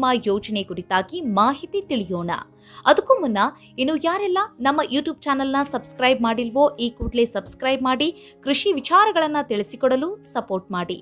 ಯೋಜನೆ ಕುರಿತಾಗಿ ಮಾಹಿತಿ ತಿಳಿಯೋಣ. ಅದಕ್ಕೂ ಮುನ್ನ ಇನ್ನು ಯಾರೆಲ್ಲ ನಮ್ಮ ಯೂಟ್ಯೂಬ್ ಚಾನೆಲ್ನ ಸಬ್ಸ್ಕ್ರೈಬ್ ಮಾಡಿಲ್ವೋ ಈ ಕೂಡಲೇ ಸಬ್ಸ್ಕ್ರೈಬ್ ಮಾಡಿ ಕೃಷಿ ವಿಚಾರಗಳನ್ನು ತಿಳಿಸಿಕೊಡಲು ಸಪೋರ್ಟ್ ಮಾಡಿ.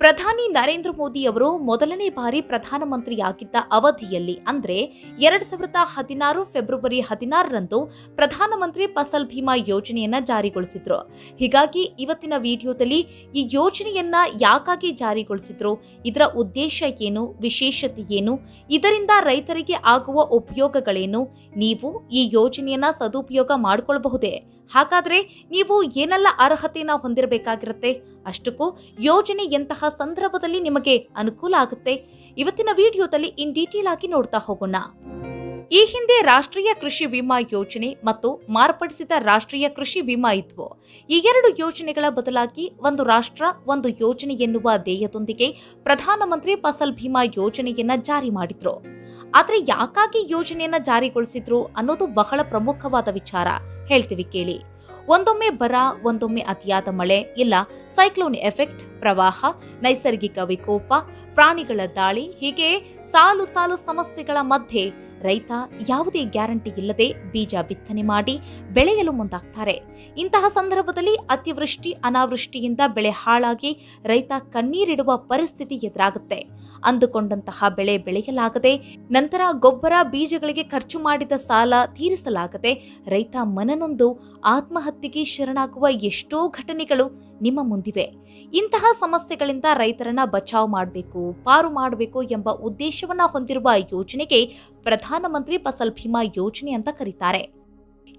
ಪ್ರಧಾನಿ ನರೇಂದ್ರ ಮೋದಿ ಅವರು ಮೊದಲನೇ ಬಾರಿ ಪ್ರಧಾನಮಂತ್ರಿಯಾಗಿದ್ದ ಅವಧಿಯಲ್ಲಿ ಅಂದ್ರೆ 2016 ಫೆಬ್ರವರಿ 16ರಂದು ಪ್ರಧಾನಮಂತ್ರಿ ಫಸಲ್ ಭೀಮಾ ಯೋಜನೆಯನ್ನ ಜಾರಿಗೊಳಿಸಿದ್ರು. ಹೀಗಾಗಿ ಇವತ್ತಿನ ವಿಡಿಯೋದಲ್ಲಿ ಈ ಯೋಜನೆಯನ್ನ ಯಾಕಾಗಿ ಜಾರಿಗೊಳಿಸಿದ್ರು, ಇದರ ಉದ್ದೇಶ ಏನು, ವಿಶೇಷತೆ ಏನು, ಇದರಿಂದ ರೈತರಿಗೆ ಆಗುವ ಉಪಯೋಗಗಳೇನು, ನೀವು ಈ ಯೋಜನೆಯನ್ನ ಸದುಪಯೋಗ ಮಾಡಿಕೊಳ್ಳಬಹುದೇ, ಹಾಗಾದ್ರೆ ನೀವು ಏನೆಲ್ಲ ಅರ್ಹತೆಯನ್ನು ಹೊಂದಿರಬೇಕಾಗಿರುತ್ತೆ, ಅಷ್ಟಕ್ಕೂ ಯೋಜನೆ ಎಂತಹ ಸಂದರ್ಭದಲ್ಲಿ ನಿಮಗೆ ಅನುಕೂಲ ಆಗುತ್ತೆ, ಇವತ್ತಿನ ವಿಡಿಯೋದಲ್ಲಿ ಇನ್ ಡೀಟೇಲ್ ಆಗಿ ನೋಡ್ತಾ ಹೋಗೋಣ. ಈ ಹಿಂದೆ ರಾಷ್ಟ್ರೀಯ ಕೃಷಿ ವಿಮಾ ಯೋಜನೆ ಮತ್ತು ಮಾರ್ಪಡಿಸಿದ ರಾಷ್ಟ್ರೀಯ ಕೃಷಿ ವಿಮಾ ಇದ್ವು. ಈ ಎರಡು ಯೋಜನೆಗಳ ಬದಲಾಗಿ ಒಂದು ರಾಷ್ಟ್ರ ಒಂದು ಯೋಜನೆ ಎನ್ನುವ ಧ್ಯೇಯದೊಂದಿಗೆ ಪ್ರಧಾನಮಂತ್ರಿ ಫಸಲ್ ಭೀಮಾ ಯೋಜನೆಯನ್ನ ಜಾರಿ ಮಾಡಿದ್ರು. ಆದ್ರೆ ಯಾಕಾಗಿ ಯೋಜನೆಯನ್ನ ಜಾರಿಗೊಳಿಸಿದ್ರು ಅನ್ನೋದು ಬಹಳ ಪ್ರಮುಖವಾದ ವಿಚಾರ. ಹೇಳ್ತೀವಿ ಕೇಳಿ. ಒಂದೊಮ್ಮೆ ಬರ, ಒಂದೊಮ್ಮೆ ಅತಿಯಾದ ಮಳೆ, ಇಲ್ಲ ಸೈಕ್ಲೋನ್ ಎಫೆಕ್ಟ್, ಪ್ರವಾಹ, ನೈಸರ್ಗಿಕ ವಿಕೋಪ, ಪ್ರಾಣಿಗಳ ದಾಳಿ, ಹೀಗೆ ಸಾಲು ಸಾಲು ಸಮಸ್ಯೆಗಳ ಮಧ್ಯೆ ರೈತ ಯಾವುದೇ ಗ್ಯಾರಂಟಿ ಇಲ್ಲದೆ ಬೀಜ ಬಿತ್ತನೆ ಮಾಡಿ ಬೆಳೆಯಲು ಮುಂದಾಗ್ತಾರೆ. ಇಂತಹ ಸಂದರ್ಭದಲ್ಲಿ ಅತಿವೃಷ್ಟಿ ಅನಾವೃಷ್ಟಿಯಿಂದ ಬೆಳೆ ಹಾಳಾಗಿ ರೈತ ಕಣ್ಣೀರಿಡುವ ಪರಿಸ್ಥಿತಿ ಎದುರಾಗುತ್ತೆ. ಅಂದುಕೊಂಡಂತಹ ಬೆಳೆ ಬೆಳೆಯಲಾಗದೆ, ನಂತರ ಗೊಬ್ಬರ ಬೀಜಗಳಿಗೆ ಖರ್ಚು ಮಾಡಿದ ಸಾಲ ತೀರಿಸಲಾಗದೆ ರೈತ ಮನನೊಂದು ಆತ್ಮಹತ್ಯೆಗೆ ಶರಣಾಗುವ ಎಷ್ಟೋ ಘಟನೆಗಳು ನಿಮ್ಮ ಮುಂದಿವೆ. ಇಂತಹ ಸಮಸ್ಯೆಗಳಿಂದ ರೈತರನ್ನ ಬಚಾವ್ ಮಾಡಬೇಕು, ಪಾರು ಮಾಡಬೇಕು ಎಂಬ ಉದ್ದೇಶವನ್ನ ಹೊಂದಿರುವ ಯೋಜನೆಗೆ ಪ್ರಧಾನಮಂತ್ರಿ ಫಸಲ್ ಭೀಮಾ ಯೋಜನೆ ಅಂತ ಕರೀತಾರೆ.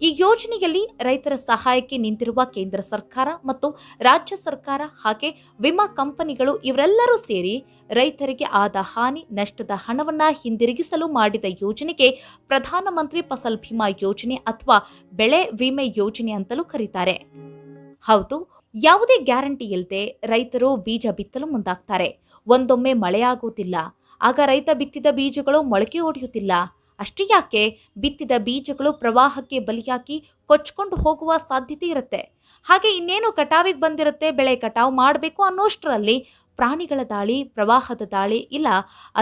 ಈ ಯೋಜನೆಯಲ್ಲಿ ರೈತರ ಸಹಾಯಕ್ಕೆ ನಿಂತಿರುವ ಕೇಂದ್ರ ಸರ್ಕಾರ ಮತ್ತು ರಾಜ್ಯ ಸರ್ಕಾರ ಹಾಗೆ ವಿಮಾ ಕಂಪನಿಗಳು ಇವರೆಲ್ಲರೂ ಸೇರಿ ರೈತರಿಗೆ ಆದ ಹಾನಿ ನಷ್ಟದ ಹಣವನ್ನ ಹಿಂದಿರುಗಿಸಲು ಮಾಡಿದ ಯೋಜನೆಗೆ ಪ್ರಧಾನಮಂತ್ರಿ ಫಸಲ್ ಭೀಮಾ ಯೋಜನೆ ಅಥವಾ ಬೆಳೆ ವಿಮೆ ಯೋಜನೆ ಅಂತಲೂ ಕರೀತಾರೆ. ಹೌದು, ಯಾವುದೇ ಗ್ಯಾರಂಟಿ ಇಲ್ಲದೆ ರೈತರು ಬೀಜ ಬಿತ್ತಲು ಮುಂದಾಗ್ತಾರೆ. ಒಂದೊಮ್ಮೆ ಮಳೆಯಾಗುವುದಿಲ್ಲ, ಆಗ ರೈತ ಬಿತ್ತಿದ ಬೀಜಗಳು ಮೊಳಕೆ ಹೊಡೆಯುತ್ತಿಲ್ಲ. ಅಷ್ಟೇ ಯಾಕೆ, ಬಿತ್ತಿದ ಬೀಜಗಳು ಪ್ರವಾಹಕ್ಕೆ ಬಲಿಯಾಗಿ ಕೊಚ್ಕೊಂಡು ಹೋಗುವ ಸಾಧ್ಯತೆ ಇರುತ್ತೆ. ಹಾಗೆ ಇನ್ನೇನು ಕಟಾವಿಗೆ ಬಂದಿರುತ್ತೆ, ಬೆಳೆ ಕಟಾವು ಮಾಡಬೇಕು ಅನ್ನೋಷ್ಟರಲ್ಲಿ ಪ್ರಾಣಿಗಳ ದಾಳಿ, ಪ್ರವಾಹದ ದಾಳಿ, ಇಲ್ಲ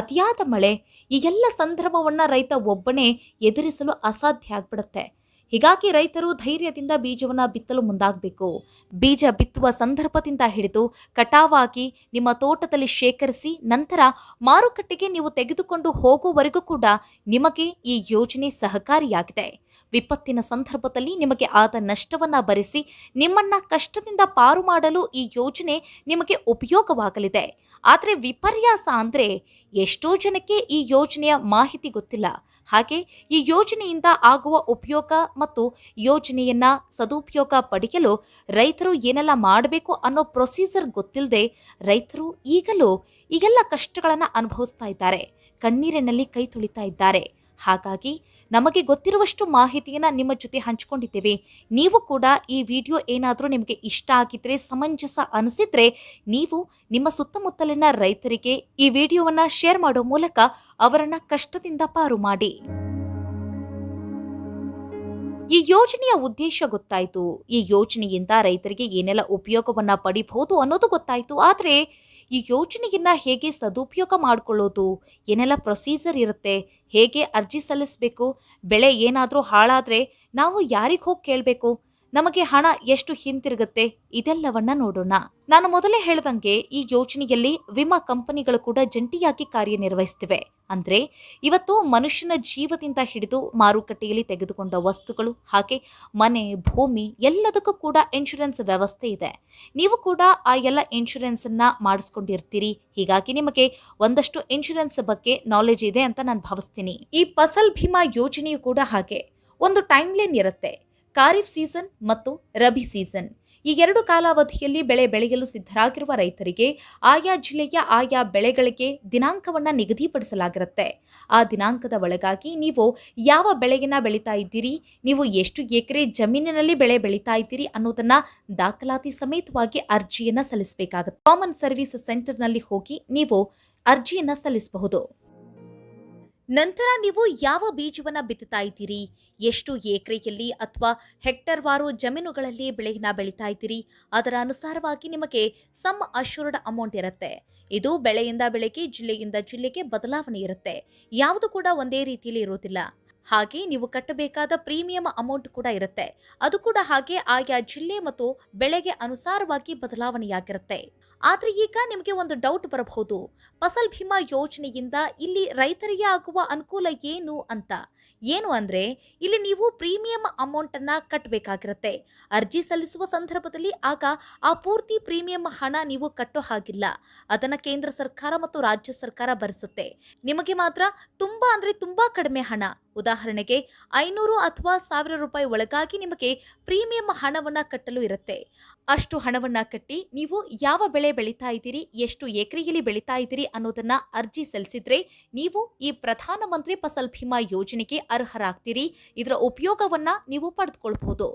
ಅತಿಯಾದ ಮಳೆ, ಈ ಎಲ್ಲ ಸಂದರ್ಭವನ್ನ ರೈತ ಒಬ್ಬನೇ ಎದುರಿಸಲು ಅಸಾಧ್ಯ ಆಗ್ಬಿಡುತ್ತೆ. ಹೀಗಾಗಿ ರೈತರು ಧೈರ್ಯದಿಂದ ಬೀಜವನ್ನ ಬಿತ್ತಲು ಮುಂದಾಗಬೇಕು. ಬೀಜ ಬಿತ್ತುವ ಸಂದರ್ಭದಿಂದ ಹಿಡಿದು ಕಟಾವಾಗಿ ನಿಮ್ಮ ತೋಟದಲ್ಲಿ ಶೇಖರಿಸಿ ನಂತರ ಮಾರುಕಟ್ಟೆಗೆ ನೀವು ತೆಗೆದುಕೊಂಡು ಹೋಗುವವರೆಗೂ ಕೂಡ ನಿಮಗೆ ಈ ಯೋಜನೆ ಸಹಕಾರಿಯಾಗಿದೆ. ವಿಪತ್ತಿನ ಸಂದರ್ಭದಲ್ಲಿ ನಿಮಗೆ ಆದ ನಷ್ಟವನ್ನ ಭರಿಸಿ ನಿಮ್ಮನ್ನ ಕಷ್ಟದಿಂದ ಪಾರು ಮಾಡಲು ಈ ಯೋಜನೆ ನಿಮಗೆ ಉಪಯೋಗವಾಗಲಿದೆ. ಆದರೆ ವಿಪರ್ಯಾಸ ಅಂದ್ರೆ ಎಷ್ಟೋ ಜನಕ್ಕೆ ಈ ಯೋಜನೆಯ ಮಾಹಿತಿ ಗೊತ್ತಿಲ್ಲ. ಹಾಗೆ ಈ ಯೋಜನೆಯಿಂದ ಆಗುವ ಉಪಯೋಗ ಮತ್ತು ಯೋಜನೆಯನ್ನ ಸದುಪಯೋಗ ಪಡೆಯಲು ರೈತರು ಏನೆಲ್ಲ ಮಾಡಬೇಕು ಅನ್ನೋ ಪ್ರೊಸೀಜರ್ ಗೊತ್ತಿಲ್ಲದೆ ರೈತರು ಈಗಲೂ ಈಗೆಲ್ಲ ಕಷ್ಟಗಳನ್ನು ಅನುಭವಿಸ್ತಾ ಇದ್ದಾರೆ, ಕಣ್ಣೀರಿನಲ್ಲಿ ಕೈ ತುಳಿತಾ ಇದ್ದಾರೆ. ಹಾಗಾಗಿ ನಮಗೆ ಗೊತ್ತಿರುವಷ್ಟು ಮಾಹಿತಿಯನ್ನ ನಿಮ್ಮ ಜೊತೆ ಹಂಚಿಕೊಂಡಿದ್ದೇವೆ. ನೀವು ಕೂಡ ಈ ವಿಡಿಯೋ ಏನಾದರೂ ನಿಮಗೆ ಇಷ್ಟ ಆಗಿದ್ರೆ, ಸಮಂಜಸ ಅನಿಸಿದ್ರೆ ನೀವು ನಿಮ್ಮ ಸುತ್ತಮುತ್ತಲಿನ ರೈತರಿಗೆ ಈ ವಿಡಿಯೋವನ್ನ ಶೇರ್ ಮಾಡೋ ಮೂಲಕ ಅವರನ್ನ ಕಷ್ಟದಿಂದ ಪಾರು ಮಾಡಿ. ಈ ಯೋಜನೆಯ ಉದ್ದೇಶ ಗೊತ್ತಾಯಿತು, ಈ ಯೋಜನೆಯಿಂದ ರೈತರಿಗೆ ಏನೆಲ್ಲ ಉಪಯೋಗವನ್ನ ಪಡಿಬಹುದು ಅನ್ನೋದು ಗೊತ್ತಾಯಿತು. ಆದರೆ ಈ ಯೋಜನೆಯನ್ನ ಹೇಗೆ ಸದುಪಯೋಗ ಮಾಡಿಕೊಳ್ಳೋದು, ಏನೆಲ್ಲ ಪ್ರೊಸೀಜರ್ ಇರುತ್ತೆ, ಹೇಗೆ ಅರ್ಜಿ ಸಲ್ಲಿಸಬೇಕು, ಬೆಳೆ ಏನಾದರೂ ಹಾಳಾದರೆ ನಾವು ಯಾರಿಗೆ ಹೋಗಿ ಕೇಳಬೇಕು, ನಮಗೆ ಹಣ ಎಷ್ಟು ಹಿಂತಿರುಗುತ್ತೆ, ಇದೆಲ್ಲವನ್ನ ನೋಡೋಣ. ನಾನು ಮೊದಲೇ ಹೇಳ್ದಂಗೆ ಈ ಯೋಜನೆಯಲ್ಲಿ ವಿಮಾ ಕಂಪನಿಗಳು ಕೂಡ ಜಂಟಿಯಾಗಿ ಕಾರ್ಯನಿರ್ವಹಿಸ್ತಿವೆ. ಅಂದ್ರೆ ಇವತ್ತು ಮನುಷ್ಯನ ಜೀವದಿಂದ ಹಿಡಿದು ಮಾರುಕಟ್ಟೆಯಲ್ಲಿ ತೆಗೆದುಕೊಂಡ ವಸ್ತುಗಳು ಹಾಗೆ ಮನೆ, ಭೂಮಿ ಎಲ್ಲದಕ್ಕೂ ಕೂಡ ಇನ್ಶೂರೆನ್ಸ್ ವ್ಯವಸ್ಥೆ ಇದೆ. ನೀವು ಕೂಡ ಆ ಎಲ್ಲ ಇನ್ಶೂರೆನ್ಸ್ ಅನ್ನ ಮಾಡಿಸ್ಕೊಂಡಿರ್ತೀರಿ. ಹೀಗಾಗಿ ನಿಮಗೆ ಒಂದಷ್ಟು ಇನ್ಶೂರೆನ್ಸ್ ಬಗ್ಗೆ ನಾಲೆಜ್ ಇದೆ ಅಂತ ನಾನು ಭಾವಿಸ್ತೀನಿ. ಈ ಫಸಲ್ ಭೀಮಾ ಯೋಜನೆಯು ಕೂಡ ಹಾಗೆ ಒಂದು ಟೈಮ್ ಲೈನ್ ಇರುತ್ತೆ. ಖಾರಿಫ್ ಸೀಸನ್ ಮತ್ತು ರಬಿ ಸೀಸನ್ ಈ ಎರಡು ಕಾಲಾವಧಿಯಲ್ಲಿ ಬೆಳೆ ಬೆಳೆಯಲು ಸಿದ್ಧರಾಗಿರುವ ರೈತರಿಗೆ ಆಯಾ ಜಿಲ್ಲೆಯ ಆಯಾ ಬೆಳೆಗಳಿಗೆ ದಿನಾಂಕವನ್ನು ನಿಗದಿಪಡಿಸಲಾಗಿರುತ್ತೆ. ಆ ದಿನಾಂಕದ ಒಳಗಾಗಿ ನೀವು ಯಾವ ಬೆಳೆಯನ್ನ ಬೆಳೀತಾ ಇದ್ದೀರಿ, ನೀವು ಎಷ್ಟು ಎಕರೆ ಜಮೀನಿನಲ್ಲಿ ಬೆಳೆ ಬೆಳೀತಾ ಇದ್ದೀರಿ ಅನ್ನೋದನ್ನ ದಾಖಲಾತಿ ಸಮೇತವಾಗಿ ಅರ್ಜಿಯನ್ನ ಸಲ್ಲಿಸಬೇಕಾಗುತ್ತೆ. ಕಾಮನ್ ಸರ್ವಿಸ್ ಸೆಂಟರ್ನಲ್ಲಿ ಹೋಗಿ ನೀವು ಅರ್ಜಿಯನ್ನ ಸಲ್ಲಿಸಬಹುದು. ನಂತರ ನೀವು ಯಾವ ಬೀಜವನ್ನ ಬಿತ್ತುತ್ತಾ ಇದ್ದೀರಿ, ಎಷ್ಟು ಎಕರೆಯಲ್ಲಿ ಅಥವಾ ಹೆಕ್ಟರ್ ವಾರು ಜಮೀನುಗಳಲ್ಲಿ ಬೆಳೆಯನ್ನ ಬೆಳೀತಾ ಇದ್ದೀರಿ, ಅದರ ಅನುಸಾರವಾಗಿ ನಿಮಗೆ ಸಮ್ ಅಶ್ಯೂರ್ಡ್ ಅಮೌಂಟ್ ಇರುತ್ತೆ. ಇದು ಬೆಳೆಯಿಂದ ಬೆಳೆಗೆ, ಜಿಲ್ಲೆಯಿಂದ ಜಿಲ್ಲೆಗೆ ಬದಲಾವಣೆ ಇರುತ್ತೆ. ಯಾವುದು ಕೂಡ ಒಂದೇ ರೀತಿಯಲ್ಲಿ ಇರೋದಿಲ್ಲ. ಹಾಗೆ ನೀವು ಕಟ್ಟಬೇಕಾದ ಪ್ರೀಮಿಯಂ ಅಮೌಂಟ್ ಕೂಡ ಇರುತ್ತೆ. ಅದು ಕೂಡ ಹಾಗೆ ಆಯಾ ಜಿಲ್ಲೆ ಮತ್ತು ಬೆಳೆಗೆ ಅನುಸಾರವಾಗಿ ಬದಲಾವಣೆಯಾಗಿರುತ್ತೆ. ಆದ್ರೆ ಈಗ ನಿಮಗೆ ಒಂದು ಡೌಟ್ ಬರಬಹುದು, ಫಸಲ್ ಭೀಮಾ ಯೋಜನೆಯಿಂದ ಇಲ್ಲಿ ರೈತರಿಗೆ ಆಗುವ ಅನುಕೂಲ ಏನು ಅಂತ. ಏನು ಅಂದ್ರೆ, ಇಲ್ಲಿ ನೀವು ಪ್ರೀಮಿಯಂ ಅಮೌಂಟ್ ಅನ್ನ ಕಟ್ಟಬೇಕಾಗಿರುತ್ತೆ. ಅರ್ಜಿ ಸಲ್ಲಿಸುವ ಸಂದರ್ಭದಲ್ಲಿ ಆಗ ಆ ಪೂರ್ತಿ ಪ್ರೀಮಿಯಂ ಹಣ ನೀವು ಕಟ್ಟೋ ಹಾಗಿಲ್ಲ. ಅದನ್ನ ಕೇಂದ್ರ ಸರ್ಕಾರ ಮತ್ತು ರಾಜ್ಯ ಸರ್ಕಾರ ಭರಿಸುತ್ತೆ. ನಿಮಗೆ ಮಾತ್ರ ತುಂಬಾ ಕಡಿಮೆ ಹಣ, ಉದಾಹರಣೆಗೆ 500 ಅಥವಾ 1000 ರೂಪಾಯಿ ಒಳಗಾಗಿ ನಿಮಗೆ ಪ್ರೀಮಿಯಂ ಹಣವನ್ನ ಕಟ್ಟಲು ಇರುತ್ತೆ. ಅಷ್ಟು ಹಣವನ್ನ ಕಟ್ಟಿ ನೀವು ಯಾವ ಬೆಳೆ ಬೆಳೀತಾ ಇದ್ದೀರಿ, ಎಷ್ಟು ಎಕರೆಯಲ್ಲಿ ಬೆಳೀತಾ ಇದ್ದೀರಿ ಅನ್ನೋದನ್ನ ಅರ್ಜಿ ಸಲ್ಲಿಸಿದ್ರೆ ನೀವು ಈ ಪ್ರಧಾನಮಂತ್ರಿ ಫಸಲ್ ಭೀಮಾ ಯೋಜನೆಗೆ ಅರ್ಹರಾಗ್ತೀರಿ. ಇದರ ಉಪಯೋಗವನ್ನ ನೀವು ಪಡೆದುಕೊಳ್ಳಬಹುದು.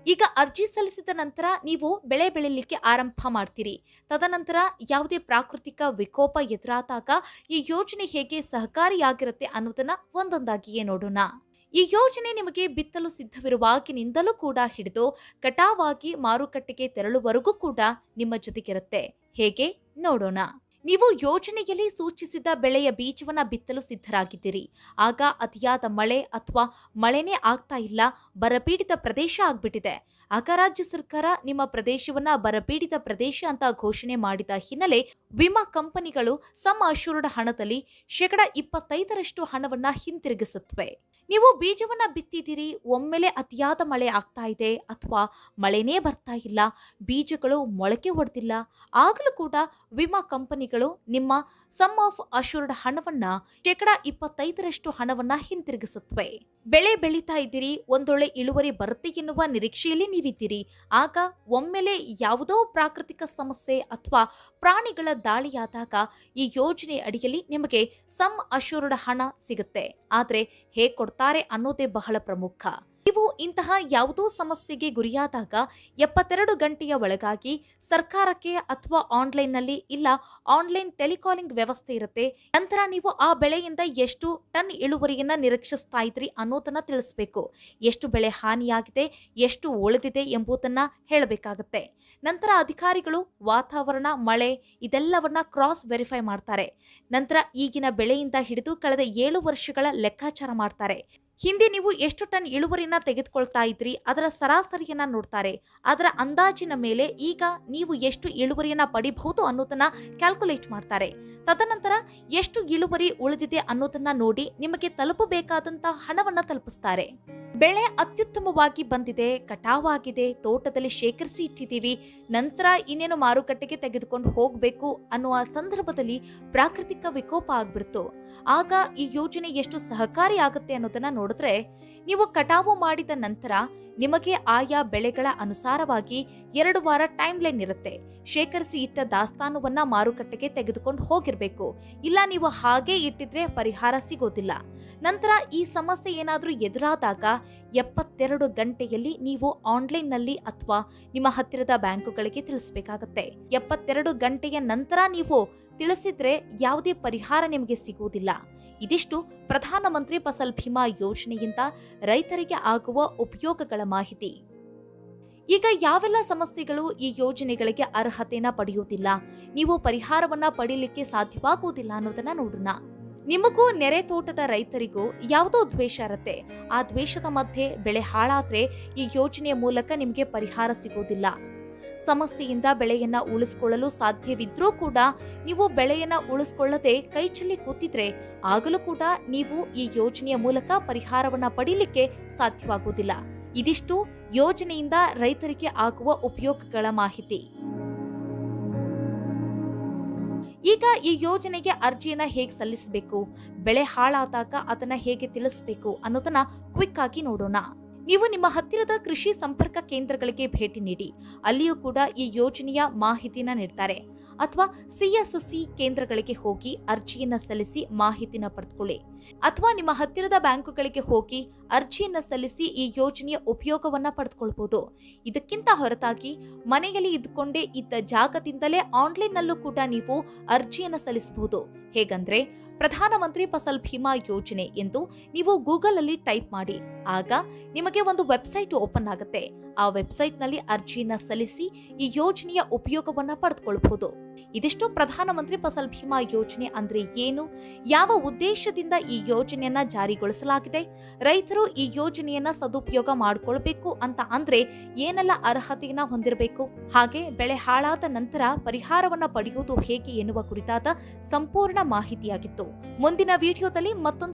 ಈಗ ಅರ್ಜಿ ಸಲ್ಲಿಸಿದ ನಂತರ ನೀವು ಬೆಳೆ ಬೆಳಿಲಿಕ್ಕೆ ಆರಂಭ ಮಾಡ್ತೀರಿ. ತದನಂತರ ಯಾವುದೇ ಪ್ರಾಕೃತಿಕ ವಿಕೋಪ ಎದುರಾದಾಗ ಈ ಯೋಜನೆ ಹೇಗೆ ಸಹಕಾರಿಯಾಗಿರುತ್ತೆ ಅನ್ನೋದನ್ನ ಒಂದೊಂದಾಗಿಯೇ ನೋಡೋಣ. ಈ ಯೋಜನೆ ನಿಮಗೆ ಬಿತ್ತಲು ಸಿದ್ಧವಿರುವಾಗಿನಿಂದಲೂ ಕೂಡ ಹಿಡಿದು ಕಟಾವಾಗಿ ಮಾರುಕಟ್ಟೆಗೆ ತೆರಳುವವರೆಗೂ ಕೂಡ ನಿಮ್ಮ ಜೊತೆಗಿರುತ್ತೆ. ಹೇಗೆ ನೋಡೋಣ. ನೀವು ಯೋಜನೆಯಲ್ಲಿ ಸೂಚಿಸಿದ ಬೆಳೆಯ ಬೀಜವನ್ನ ಬಿತ್ತಲು ಸಿದ್ಧರಾಗಿದ್ದೀರಿ. ಆಗ ಅತಿಯಾದ ಮಳೆ ಅಥವಾ ಮಳೆನೇ ಆಗ್ತಾ ಇಲ್ಲ, ಬರಪೀಡಿತ ಪ್ರದೇಶ ಆಗ್ಬಿಟ್ಟಿದೆ. ಆಗ ರಾಜ್ಯ ಸರ್ಕಾರ ನಿಮ್ಮ ಪ್ರದೇಶವನ್ನ ಬರಪೀಡಿತ ಪ್ರದೇಶ ಅಂತ ಘೋಷಣೆ ಮಾಡಿದ ಹಿನ್ನೆಲೆ ವಿಮಾ ಕಂಪನಿಗಳು ಸಮ್ ಅಶ್ಯೂರ್ಡ್ ಹಣದಲ್ಲಿ 25% ಹಣವನ್ನ ಹಿಂತಿರುಗಿಸುತ್ತವೆ. ನೀವು ಬೀಜವನ್ನ ಬಿತ್ತಿದ್ದೀರಿ, ಒಮ್ಮೆಲೆ ಅತಿಯಾದ ಮಳೆ ಆಗ್ತಾ ಇದೆ ಅಥವಾ ಮಳೆನೇ ಬರ್ತಾ ಇಲ್ಲ, ಬೀಜಗಳು ಮೊಳಕೆ ಹೊಡೆದಿಲ್ಲ, ಆಗಲೂ ಕೂಡ ವಿಮಾ ಕಂಪನಿಗಳು ನಿಮ್ಮ ಸಮ್ ಆಫ್ ಅಶ್ಯೂರ್ಡ್ ಹಣವನ್ನ 25% ಹಣವನ್ನ ಹಿಂತಿರುಗಿಸುತ್ತವೆ. ಬೆಳೆ ಬೆಳೀತಾ ಇದ್ದೀರಿ, ಒಂದೊಳ್ಳೆ ಇಳುವರಿ ಬರುತ್ತೆ ಎನ್ನುವ ನಿರೀಕ್ಷೆಯಲ್ಲಿ ನೀವಿದ್ದೀರಿ. ಆಗ ಒಮ್ಮೆಲೆ ಯಾವುದೋ ಪ್ರಾಕೃತಿಕ ಸಮಸ್ಯೆ ಅಥವಾ ಪ್ರಾಣಿಗಳ ದಾಳಿಯಾದಾಗ ಈ ಯೋಜನೆ ಅಡಿಯಲ್ಲಿ ನಿಮಗೆ ಸಮ್ ಅಶ್ಯೂರ್ಡ್ ಹಣ ಸಿಗುತ್ತೆ. ಆದ್ರೆ ಹೇಗೆ ಕೊಡ್ತಾರೆ ಅನ್ನೋದೇ ಬಹಳ ಪ್ರಮುಖ. ನೀವು ಇಂತಹ ಯಾವುದೋ ಸಮಸ್ಯೆಗೆ ಗುರಿಯಾದಾಗ 72 ಗಂಟೆಯ ಒಳಗಾಗಿ ಸರ್ಕಾರಕ್ಕೆ ಅಥವಾ ಆನ್ಲೈನ್ನಲ್ಲಿ ಇಲ್ಲ ಆನ್ಲೈನ್ ಟೆಲಿಕಾಲಿಂಗ್ ವ್ಯವಸ್ಥೆ ಇರುತ್ತೆ. ನಂತರ ನೀವು ಆ ಬೆಳೆಯಿಂದ ಎಷ್ಟು ಟನ್ ಇಳುವರಿಯನ್ನ ನಿರೀಕ್ಷಿಸ್ತಾ ಇದ್ರಿ ಅನ್ನೋದನ್ನ ತಿಳಿಸ್ಬೇಕು. ಎಷ್ಟು ಬೆಳೆ ಹಾನಿಯಾಗಿದೆ, ಎಷ್ಟು ಉಳಿದಿದೆ ಎಂಬುದನ್ನ ಹೇಳಬೇಕಾಗತ್ತೆ. ನಂತರ ಅಧಿಕಾರಿಗಳು ವಾತಾವರಣ, ಮಳೆ ಇದೆಲ್ಲವನ್ನ ಕ್ರಾಸ್ ವೆರಿಫೈ ಮಾಡ್ತಾರೆ. ನಂತರ ಈಗಿನ ಬೆಳೆಯಿಂದ ಹಿಡಿದು ಕಳೆದ 7 ವರ್ಷಗಳ ಲೆಕ್ಕಾಚಾರ ಮಾಡ್ತಾರೆ. ಹಿಂದೆ ನೀವು ಎಷ್ಟು ಟನ್ ಇಳುವರಿನ ತೆಗೆದುಕೊಳ್ತಾ ಇದ್ರಿ ಅದರ ಸರಾಸರಿಯನ್ನ ನೋಡ್ತಾರೆ. ಅದರ ಅಂದಾಜಿನ ಮೇಲೆ ಈಗ ನೀವು ಎಷ್ಟು ಇಳುವರಿಯನ್ನ ಪಡಿಬಹುದು ಅನ್ನೋದನ್ನ ಕ್ಯಾಲ್ಕುಲೇಟ್ ಮಾಡ್ತಾರೆ. ತದನಂತರ ಎಷ್ಟು ಇಳುವರಿ ಉಳಿದಿದೆ ಅನ್ನೋದನ್ನ ನೋಡಿ ನಿಮಗೆ ತಲುಪಬೇಕಾದಂತ ಹಣವನ್ನ ತಲುಪಿಸ್ತಾರೆ. ಬೆಳೆ ಅತ್ಯುತ್ತಮವಾಗಿ ಬಂದಿದೆ, ಕಟಾವಾಗಿದೆ, ತೋಟದಲ್ಲಿ ಶೇಖರಿಸಿ ಇಟ್ಟಿದ್ದೀವಿ, ನಂತರ ಇನ್ನೇನು ಮಾರುಕಟ್ಟೆಗೆ ತೆಗೆದುಕೊಂಡು ಹೋಗಬೇಕು ಅನ್ನುವ ಸಂದರ್ಭದಲ್ಲಿ ಪ್ರಾಕೃತಿಕ ವಿಕೋಪ ಆಗ್ಬಿಡ್ತು. ಆಗ ಈ ಯೋಜನೆ ಎಷ್ಟು ಸಹಕಾರಿ ಆಗುತ್ತೆ ಅನ್ನೋದನ್ನ ನೋಡಿದ್ರೆ, ನೀವು ಕಟಾವು ಮಾಡಿದ ನಂತರ ನಿಮಗೆ ಆಯಾ ಬೆಳೆಗಳ ಅನುಸಾರವಾಗಿ 2 ವಾರ ಟೈಮ್ ಲೈನ್ ಇರುತ್ತೆ. ಶೇಖರಿಸಿ ಇಟ್ಟ ದಾಸ್ತಾನುವನ್ನ ಮಾರುಕಟ್ಟೆಗೆ ತೆಗೆದುಕೊಂಡು ಹೋಗಿರ್ಬೇಕು. ಇಲ್ಲ ನೀವು ಹಾಗೆ ಇಟ್ಟಿದ್ರೆ ಪರಿಹಾರ ಸಿಗೋದಿಲ್ಲ. ನಂತರ ಈ ಸಮಸ್ಯೆ ಏನಾದರೂ ಎದುರಾದಾಗ 72 ಗಂಟೆಯಲ್ಲಿ ನೀವು ಆನ್ಲೈನ್ನಲ್ಲಿ ಅಥವಾ ನಿಮ್ಮ ಹತ್ತಿರದ ಬ್ಯಾಂಕುಗಳಿಗೆ ತಿಳಿಸಬೇಕಾಗತ್ತೆ. 72 ಗಂಟೆಯ ನಂತರ ನೀವು ತಿಳಿಸಿದ್ರೆ ಯಾವುದೇ ಪರಿಹಾರ ನಿಮಗೆ ಸಿಗುವುದಿಲ್ಲ. ಇದಿಷ್ಟು ಪ್ರಧಾನಮಂತ್ರಿ ಫಸಲ್ ಭೀಮಾ ಯೋಜನೆಯಿಂದ ರೈತರಿಗೆ ಆಗುವ ಉಪಯೋಗಗಳ ಮಾಹಿತಿ. ಈಗ ಯಾವೆಲ್ಲ ಸಮಸ್ಯೆಗಳು ಈ ಯೋಜನೆಗಳಿಗೆ ಅರ್ಹತೆಯನ್ನ ಪಡೆಯುವುದಿಲ್ಲ, ನೀವು ಪರಿಹಾರವನ್ನ ಪಡೆಯಲಿಕ್ಕೆ ಸಾಧ್ಯವಾಗುವುದಿಲ್ಲ ಅನ್ನೋದನ್ನ ನೋಡೋಣ. ನಿಮಗೂ ನೆರೆ ತೋಟದ ರೈತರಿಗೂ ಯಾವುದೋ ದ್ವೇಷ ಇರುತ್ತೆ. ಆ ದ್ವೇಷದ ಮಧ್ಯೆ ಬೆಳೆ ಹಾಳಾದ್ರೆ ಈ ಯೋಜನೆಯ ಮೂಲಕ ನಿಮಗೆ ಪರಿಹಾರ ಸಿಗೋದಿಲ್ಲ. ಸಮಸ್ಯೆಯಿಂದ ಬೆಳೆಯನ್ನ ಉಳಿಸಿಕೊಳ್ಳಲು ಸಾಧ್ಯವಿದ್ರೂ ಕೂಡ ನೀವು ಬೆಳೆಯನ್ನ ಉಳಿಸಿಕೊಳ್ಳದೆ ಕೈ ಚೆಲ್ಲಿ ಕೂತಿದ್ರೆ ಆಗಲೂ ಕೂಡ ನೀವು ಈ ಯೋಜನೆಯ ಮೂಲಕ ಪರಿಹಾರವನ್ನ ಪಡೀಲಿಕ್ಕೆ ಸಾಧ್ಯವಾಗುವುದಿಲ್ಲ. ಇದಿಷ್ಟು ಯೋಜನೆಯಿಂದ ರೈತರಿಗೆ ಆಗುವ ಉಪಯೋಗಗಳ ಮಾಹಿತಿ. ಈಗ ಈ ಯೋಜನೆಗೆ ಅರ್ಜಿಯನ್ನ ಹೇಗೆ ಸಲ್ಲಿಸಬೇಕು, ಬೆಳೆ ಹಾಳಾದಾಗ ಅದನ್ನ ಹೇಗೆ ತಿಳಿಸಬೇಕು ಅನ್ನೋದನ್ನ ಕ್ವಿಕ್ ಆಗಿ ನೋಡೋಣ. ನೀವು ನಿಮ್ಮ ಹತ್ತಿರದ ಕೃಷಿ ಸಂಪರ್ಕ ಕೇಂದ್ರಗಳಿಗೆ ಭೇಟಿ ನೀಡಿ, ಅಲ್ಲಿಯೂ ಕೂಡ ಈ ಯೋಜನೆಯ ಮಾಹಿತಿನ ನೀಡ್ತಾರೆ. ಅಥವಾ CSC ಕೇಂದ್ರಗಳಿಗೆ ಹೋಗಿ ಅರ್ಜಿಯನ್ನ ಸಲ್ಲಿಸಿ ಮಾಹಿತಿನ ಪಡೆದುಕೊಳ್ಳಿ. ಅಥವಾ ನಿಮ್ಮ ಹತ್ತಿರದ ಬ್ಯಾಂಕುಗಳಿಗೆ ಹೋಗಿ ಅರ್ಜಿಯನ್ನ ಸಲ್ಲಿಸಿ ಈ ಯೋಜನೆಯ ಉಪಯೋಗವನ್ನ ಪಡೆದುಕೊಳ್ಳಬಹುದು. ಇದಕ್ಕಿಂತ ಹೊರತಾಗಿ ಮನೆಯಲ್ಲಿ ಇದ್ದುಕೊಂಡೇ ಇದ್ದ ಜಾಗದಿಂದಲೇ ಆನ್ಲೈನ್ನಲ್ಲೂ ಕೂಡ ನೀವು ಅರ್ಜಿಯನ್ನ ಸಲ್ಲಿಸಬಹುದು. ಹೇಗಂದ್ರೆ ಪ್ರಧಾನಮಂತ್ರಿ ಫಸಲ್ ಭೀಮಾ ಯೋಜನೆ ಎಂದು ನೀವು ಗೂಗಲ್ ಅಲ್ಲಿ ಟೈಪ್ ಮಾಡಿ. ಆಗ ನಿಮಗೆ ಒಂದು ವೆಬ್ಸೈಟ್ ಓಪನ್ ಆಗುತ್ತೆ. ಆ ವೆಬ್ಸೈಟ್ ನಲ್ಲಿ ಅರ್ಜಿಯನ್ನ ಸಲ್ಲಿಸಿ ಈ ಯೋಜನೆಯ ಉಪಯೋಗವನ್ನ ಪಡೆದುಕೊಳ್ಳಬಹುದು. ಇದಿಷ್ಟು ಪ್ರಧಾನಮಂತ್ರಿ ಫಸಲ್ ಭೀಮಾ ಯೋಜನೆ ಅಂದ್ರೆ ಏನು, ಯಾವ ಉದ್ದೇಶದಿಂದ ಈ ಯೋಜನೆಯನ್ನ ಜಾರಿಗೊಳಿಸಲಾಗಿದೆ, ರೈತರು ಈ ಯೋಜನೆಯನ್ನ ಸದುಪಯೋಗ ಮಾಡಿಕೊಳ್ಬೇಕು ಅಂತ ಅಂದ್ರೆ ಏನೆಲ್ಲ ಅರ್ಹತೆಯನ್ನ ಹೊಂದಿರಬೇಕು, ಹಾಗೆ ಬೆಳೆ ಹಾಳಾದ ನಂತರ ಪರಿಹಾರವನ್ನ ಪಡೆಯುವುದು ಹೇಗೆ ಎನ್ನುವ ಕುರಿತಾದ ಸಂಪೂರ್ಣ ಮಾಹಿತಿಯಾಗಿತ್ತು. ಮುಂದಿನ ವಿಡಿಯೋದಲ್ಲಿ ಮತ್ತೊಂದು